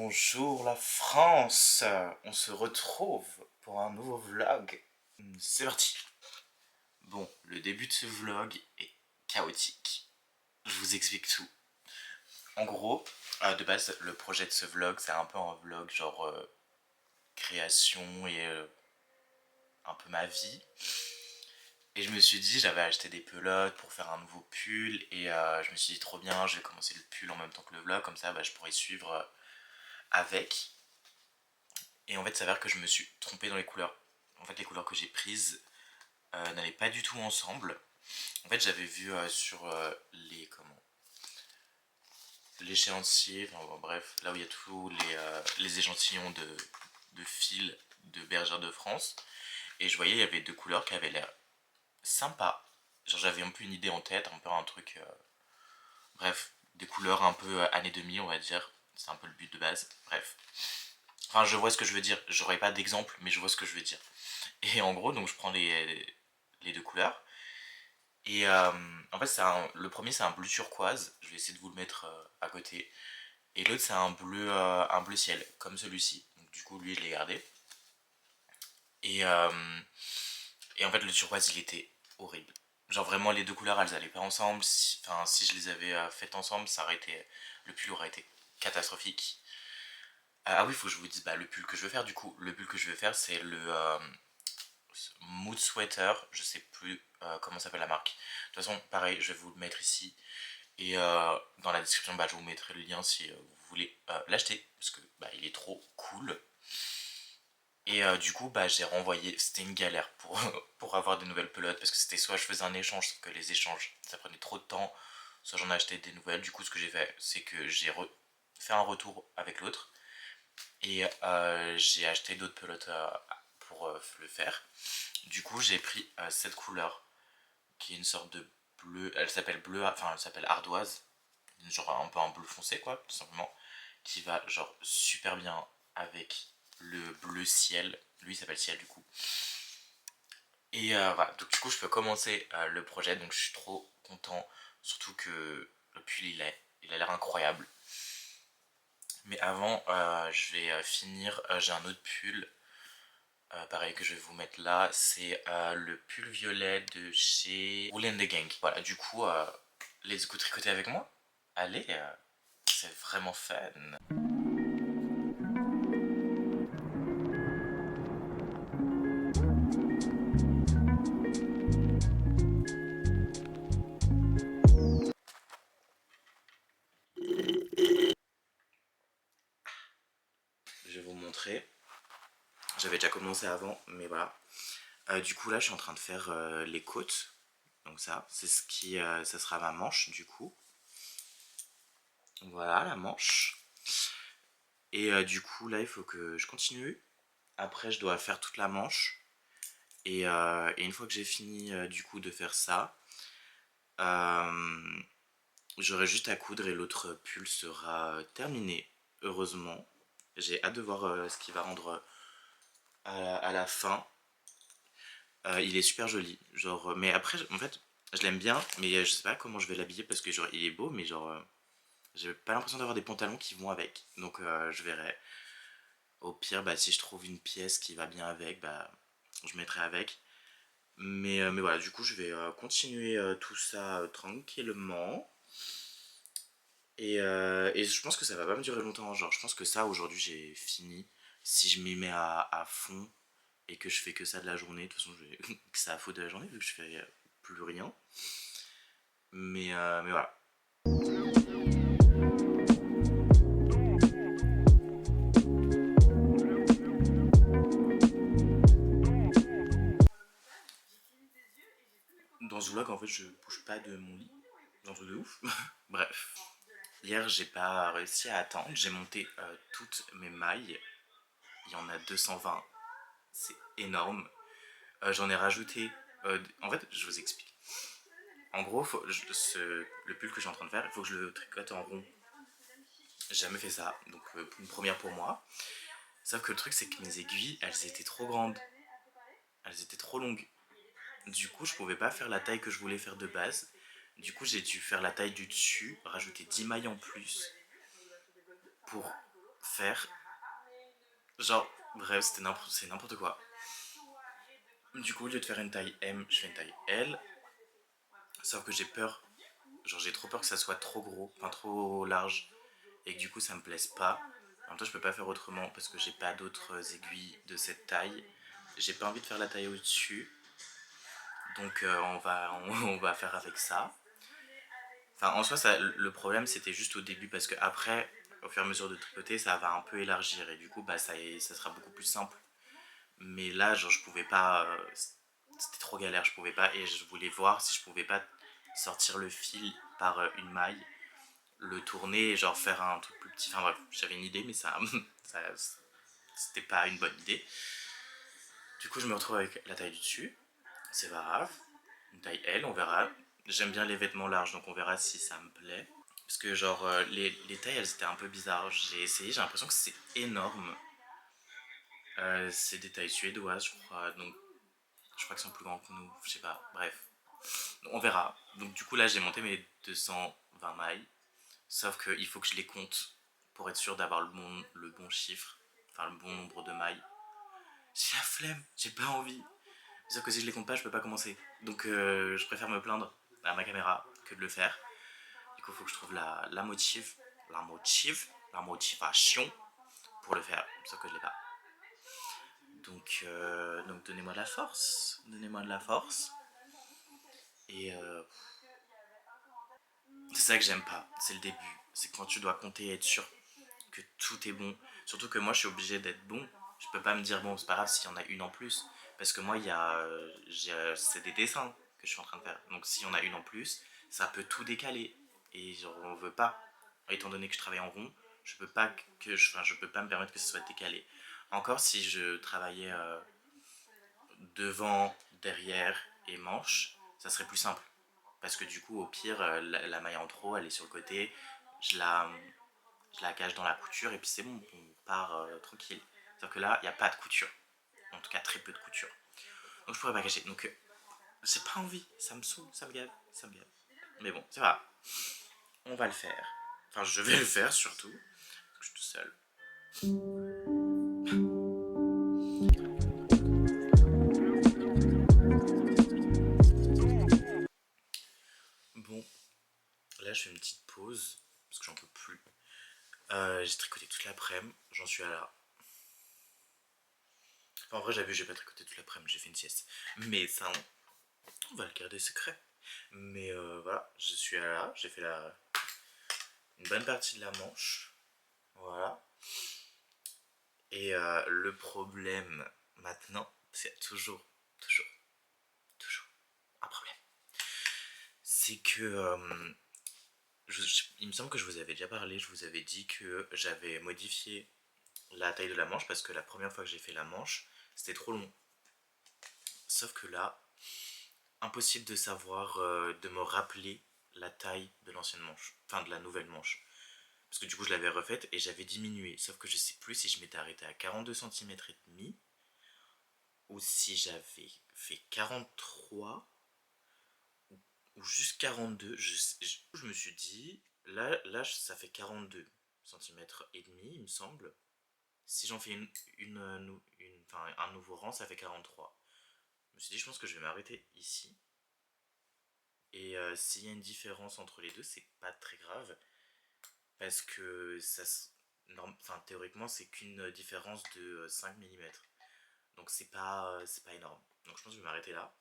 Bonjour la France, on se retrouve pour un nouveau vlog. C'est parti. Bon, le début de ce vlog est chaotique. Je vous explique tout. En gros, de base, le projet de ce vlog, c'est un peu un vlog genre création et un peu ma vie. Et je me suis dit, j'avais acheté des pelotes pour faire un nouveau pull et je me suis dit trop bien, je vais commencer le pull en même temps que le vlog, comme ça je pourrais suivre avec. Et en fait, il s'avère que je me suis trompé dans les couleurs. En fait, les couleurs que j'ai prises n'allaient pas du tout ensemble. En fait, j'avais vu sur l'échéancier, enfin, bon, bref, là où il y a tous les échantillons de fils de Bergère de France. Et je voyais, il y avait deux couleurs qui avaient l'air sympa. Genre, j'avais un peu une idée en tête, un peu un truc. Bref, des couleurs un peu années 2000, on va dire. C'est un peu le but de base. Bref. Enfin, je vois ce que je veux dire. J'aurais pas d'exemple, mais je vois ce que je veux dire. Et en gros, donc je prends les deux couleurs. Et en fait, le premier, c'est un bleu turquoise. Je vais essayer de vous le mettre à côté. Et l'autre, c'est un bleu ciel, comme celui-ci. Donc, du coup, lui, je l'ai gardé. Et, euh, et en fait, le turquoise, il était horrible. Genre, vraiment, les deux couleurs, elles allaient pas ensemble. Enfin, si je les avais faites ensemble, le pull aurait été catastrophique. Ah oui, il faut que je vous dise le pull que je veux faire. Du coup, le pull que je veux faire, c'est le Mood Sweater, je sais plus comment s'appelle la marque. De toute façon, pareil, je vais vous le mettre ici. Et dans la description, je vous mettrai le lien si vous voulez l'acheter. Parce que il est trop cool. Et du coup, j'ai renvoyé. C'était une galère pour avoir de nouvelles pelotes. Parce que c'était soit je faisais un échange, sauf que les échanges, ça prenait trop de temps. Soit j'en ai acheté des nouvelles. Du coup, ce que j'ai fait, c'est que j'ai fait un retour avec l'autre. Et j'ai acheté d'autres pelotes pour le faire. Du coup, j'ai pris cette couleur qui est une sorte de bleu. Elle s'appelle ardoise, genre un peu un bleu foncé, quoi, tout simplement, qui va genre super bien avec le bleu ciel. Lui, il s'appelle ciel, du coup. Et voilà, donc du coup, je peux commencer le projet, donc je suis trop content. Surtout que le pull, il a l'air incroyable. Mais avant, je vais finir. J'ai un autre pull pareil que je vais vous mettre là, c'est le pull violet de chez Wool and the Gang. Voilà, du coup, let's go tricoter avec moi. Allez, c'est vraiment fun. Je vais vous montrer. J'avais déjà commencé avant, mais voilà. Du coup, là, je suis en train de faire les côtes. Donc ça, c'est ça sera ma manche, du coup. Voilà, la manche. Et du coup, là, il faut que je continue. Après, je dois faire toute la manche. Et une fois que j'ai fini du coup de faire ça, j'aurai juste à coudre et l'autre pull sera terminé, heureusement. J'ai hâte de voir ce qu'il va rendre à la fin. Il est super joli, genre, mais après, en fait, je l'aime bien, mais je sais pas comment je vais l'habiller parce que genre, il est beau, mais genre, j'ai pas l'impression d'avoir des pantalons qui vont avec. Donc, je verrai. Au pire, si je trouve une pièce qui va bien avec, je mettrai avec. Mais voilà, du coup, je vais continuer tout ça tranquillement. Et je pense que ça va pas me durer longtemps. Genre, je pense que ça, aujourd'hui, j'ai fini. Si je m'y mets à fond et que je fais que ça de la journée, de toute façon, je vais que ça à faute de la journée vu que je fais plus rien. Mais voilà. Dans ce vlog, en fait, je bouge pas de mon lit. Dans truc de ouf. Bref. Hier, j'ai pas réussi à attendre. J'ai monté toutes mes mailles. Il y en a 220. C'est énorme. J'en ai rajouté. En fait, je vous explique. En gros, le pull que je suis en train de faire, il faut que je le tricote en rond. J'ai jamais fait ça, donc une première pour moi. Sauf que le truc, c'est que mes aiguilles, elles étaient trop grandes. Elles étaient trop longues. Du coup, je pouvais pas faire la taille que je voulais faire de base. Du coup, j'ai dû faire la taille du dessus, rajouter 10 mailles en plus pour faire. Genre, bref, c'est n'importe quoi. Du coup, au lieu de faire une taille M, je fais une taille L. Sauf que j'ai peur. Genre, j'ai trop peur que ça soit trop gros, enfin trop large. Et que du coup, ça me plaise pas. En même temps, je peux pas faire autrement parce que j'ai pas d'autres aiguilles de cette taille. J'ai pas envie de faire la taille au-dessus. Donc, on va faire avec ça. Enfin, en soi, le problème, c'était juste au début parce que après, au fur et à mesure de tricoter, ça va un peu élargir et du coup, bah, ça sera beaucoup plus simple. Mais là, genre, je pouvais pas. C'était trop galère, je pouvais pas. Et je voulais voir si je pouvais pas sortir le fil par une maille, le tourner et genre faire un truc plus petit. Enfin bref, j'avais une idée, mais ça c'était pas une bonne idée. Du coup, je me retrouve avec la taille du dessus. C'est pas grave. Une taille L, on verra. J'aime bien les vêtements larges, donc on verra si ça me plaît. Parce que genre, les tailles, elles étaient un peu bizarres. J'ai essayé, j'ai l'impression que c'est énorme. C'est des tailles suédoises, je crois. Donc, je crois qu'ils sont plus grands que nous. Je sais pas. Bref. Donc, on verra. Donc, du coup, là, j'ai monté mes 220 mailles. Sauf qu'il faut que je les compte pour être sûr d'avoir le bon chiffre. Enfin, le bon nombre de mailles. J'ai la flemme. J'ai pas envie. C'est-à-dire que si je les compte pas, je peux pas commencer. Donc, je préfère me plaindre à ma caméra que de le faire. Du coup, il faut que je trouve la motivation pour le faire. Sauf que je l'ai pas. Donc donnez-moi de la force. Donnez-moi de la force. Et c'est ça que j'aime pas. C'est le début. C'est quand tu dois compter et être sûr que tout est bon. Surtout que moi, je suis obligé d'être bon. Je peux pas me dire, bon, c'est pas grave s'il y en a une en plus. Parce que moi, c'est des dessins que je suis en train de faire. Donc s'il y en a une en plus, ça peut tout décaler. Et genre, on veut pas. Étant donné que je travaille en rond, je peux pas me permettre que ce soit décalé. Encore si je travaillais devant, derrière et manche, ça serait plus simple. Parce que du coup, au pire, la maille en trop, elle est sur le côté, je la, je la cache dans la couture et puis c'est bon, on part tranquille. Sauf que là, il n'y a pas de couture. En tout cas, très peu de couture. Donc je pourrais pas cacher. Donc j'ai pas envie, ça me saoule, ça me gave, ça me gave. Mais bon, c'est pas. On va le faire. Enfin, je vais le faire surtout. Parce que je suis tout seul. Bon, là je fais une petite pause parce que j'en peux plus. J'ai tricoté toute l'après-midi, j'en suis à la. Enfin, en vrai, j'ai pas tricoté toute l'après-midi, j'ai fait une sieste. Mais ça, on va le garder secret. Mais voilà, je suis à là, j'ai fait une bonne partie de la manche. Voilà. Et le problème maintenant, c'est toujours un problème. C'est que il me semble que je vous avais déjà parlé, je vous avais dit que j'avais modifié la taille de la manche parce que la première fois que j'ai fait la manche, c'était trop long. Sauf que là, impossible de savoir, de me rappeler la taille de l'ancienne manche, enfin de la nouvelle manche. Parce que du coup je l'avais refaite et j'avais diminué, sauf que je sais plus si je m'étais arrêté à 42 cm et demi ou si j'avais fait 43 ou juste 42. Je me suis dit, là ça fait 42 cm et demi il me semble. Si j'en fais un nouveau rang, ça fait 43. Je me suis dit, je pense que je vais m'arrêter ici. Et s'il y a une différence entre les deux, c'est pas très grave. Parce que théoriquement, c'est qu'une différence de 5 mm. Donc c'est pas énorme. Donc je pense que je vais m'arrêter là.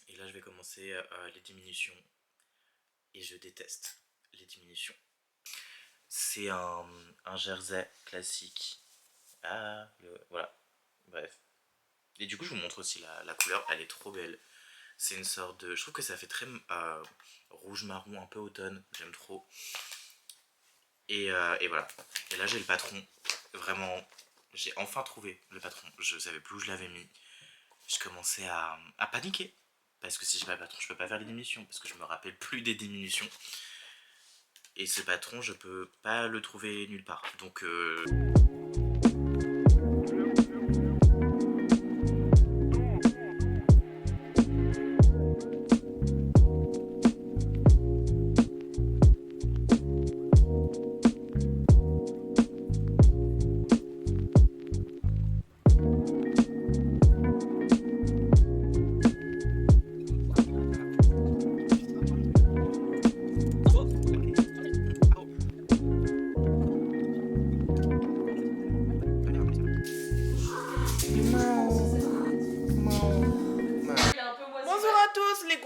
Et là, je vais commencer les diminutions. Et je déteste les diminutions. C'est un jersey classique. Voilà. Bref. Et du coup, je vous montre aussi la couleur. Elle est trop belle. C'est une sorte de. Je trouve que ça fait très rouge marron, un peu automne. J'aime trop. Et voilà. Et là, j'ai le patron. Vraiment, j'ai enfin trouvé le patron. Je savais plus où je l'avais mis. Je commençais à paniquer. Parce que si j'ai pas le patron, je peux pas faire les diminutions. Parce que je me rappelle plus des diminutions. Et ce patron, je peux pas le trouver nulle part. Donc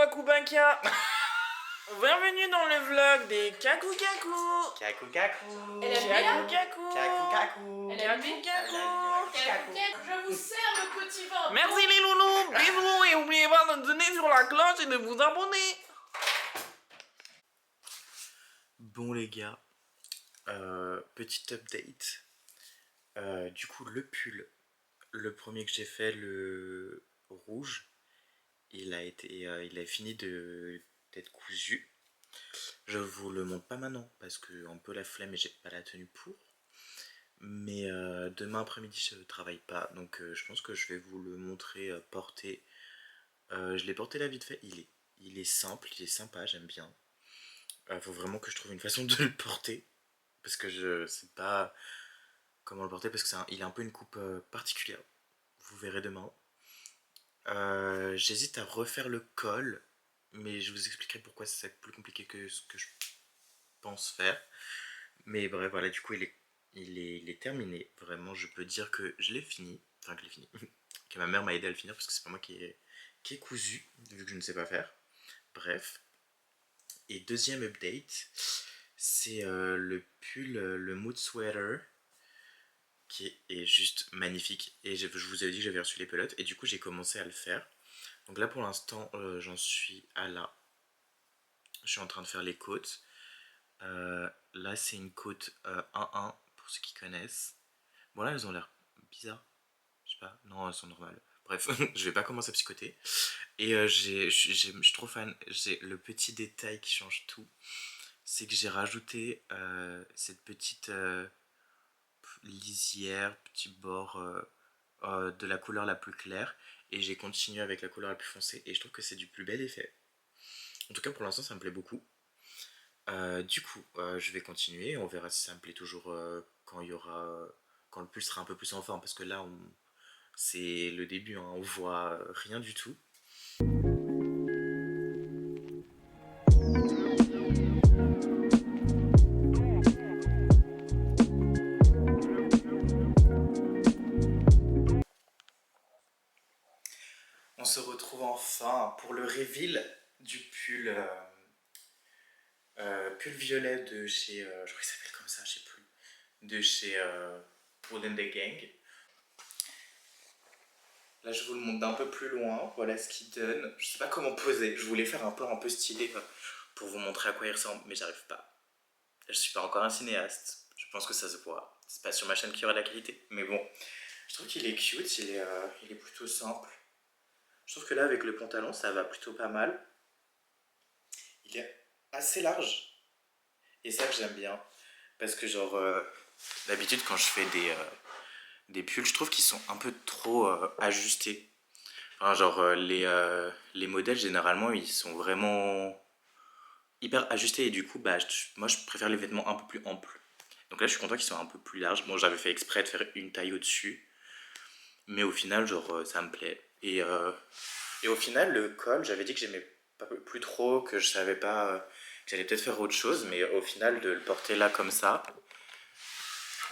Waku Baka. Bienvenue dans le vlog des Kaku Kaku. Kakou kakou. Elle aime bien. Kaku Kaku. Kakou kakou. Elle aime bien. Kaku. Je vous sers le petit vin. Merci les loulous, bisous et n'oubliez pas de donner sur la cloche et de vous abonner. Bon les gars, petit update. Du coup le pull, le premier que j'ai fait, le rouge, il a fini d'être cousu. Je vous le montre pas maintenant parce que un peu la flemme et j'ai pas la tenue pour. Mais demain après-midi je travaille pas, donc je pense que je vais vous le montrer porté. Je l'ai porté là vite fait, il est simple, il est sympa, j'aime bien. Faut vraiment que je trouve une façon de le porter parce que je sais pas comment le porter parce que il a un peu une coupe particulière. Vous verrez demain. J'hésite à refaire le col, mais je vous expliquerai pourquoi c'est plus compliqué que ce que je pense faire. Mais bref, voilà, du coup il est terminé. Vraiment, je peux dire que je l'ai fini, enfin que je l'ai fini, que ma mère m'a aidé à le finir parce que c'est pas moi qui ai cousu vu que je ne sais pas faire. Bref. Et deuxième update, c'est le pull, le mood sweater, qui est juste magnifique. Et je vous avais dit que j'avais reçu les pelotes, et du coup j'ai commencé à le faire. Donc là pour l'instant, j'en suis à là. Je suis en train de faire les côtes. Là c'est une côte 1-1, pour ceux qui connaissent. Bon là elles ont l'air bizarres. Je sais pas, non elles sont normales. Bref, je vais pas commencer à psychoter. Et je suis trop fan. J'ai le petit détail qui change tout. C'est que j'ai rajouté cette petite lisière, petit bord de la couleur la plus claire. Et j'ai continué avec la couleur la plus foncée. Et je trouve que c'est du plus bel effet. En tout cas pour l'instant ça me plaît beaucoup. Du coup je vais continuer. On verra si ça me plaît toujours quand le pull sera un peu plus en forme. Parce que là c'est le début, hein, on voit rien du tout. On se retrouve enfin pour le reveal du pull, pull violet de chez, je crois qu'il s'appelle comme ça, je sais plus, de chez Wool & Gang. Là je vous le montre d'un peu plus loin, voilà ce qu'il donne. Je sais pas comment poser, je voulais faire un plan un peu stylé pour vous montrer à quoi il ressemble, mais j'arrive pas. Je suis pas encore un cinéaste, je pense que ça se voit. C'est pas sur ma chaîne qu'il y aura de la qualité, mais bon. Je trouve qu'il est cute, il est plutôt simple. Je trouve que là avec le pantalon ça va plutôt pas mal. Il est assez large. Et ça que j'aime bien. Parce que genre d'habitude quand je fais des pulls, je trouve qu'ils sont un peu trop ajustés. Enfin, genre les modèles généralement ils sont vraiment hyper ajustés et du coup bah, moi je préfère les vêtements un peu plus amples. Donc là je suis content qu'ils soient un peu plus larges. Bon j'avais fait exprès de faire une taille au-dessus. Mais au final genre ça me plaît. Et au final le col j'avais dit que j'aimais plus trop, que je savais pas, que j'allais peut-être faire autre chose. Mais au final de le porter là comme ça,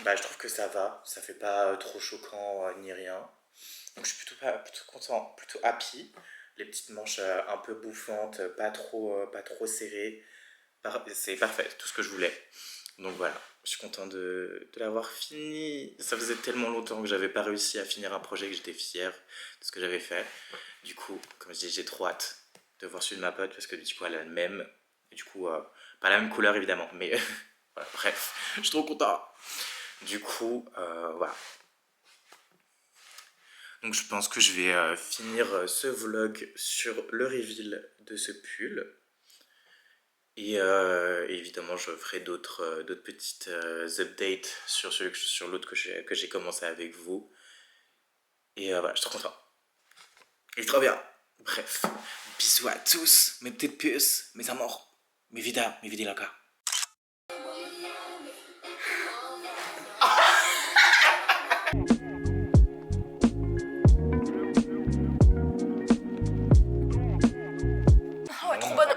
bah je trouve que ça va. Ça fait pas trop choquant ni rien. Donc je suis plutôt content, plutôt happy. Les petites manches un peu bouffantes, pas trop serrées. C'est parfait, tout ce que je voulais. Donc voilà, je suis content de l'avoir fini. Ça faisait tellement longtemps que j'avais pas réussi à finir un projet que j'étais fier de ce que j'avais fait. Du coup, comme je dis, j'ai trop hâte de voir celui de ma pote parce que du coup elle a le même. Et du coup, pas la même couleur évidemment, mais voilà, bref, je suis trop content. Du coup, voilà. Donc je pense que je vais finir ce vlog sur le reveal de ce pull. Et évidemment je ferai d'autres petites updates sur l'autre que j'ai commencé avec vous. Et voilà, je suis trop content. Il est trop bien. Bref, bisous à tous, mes petites puces, mes amours, mes vidas locas. Oh, elle est trop bonne.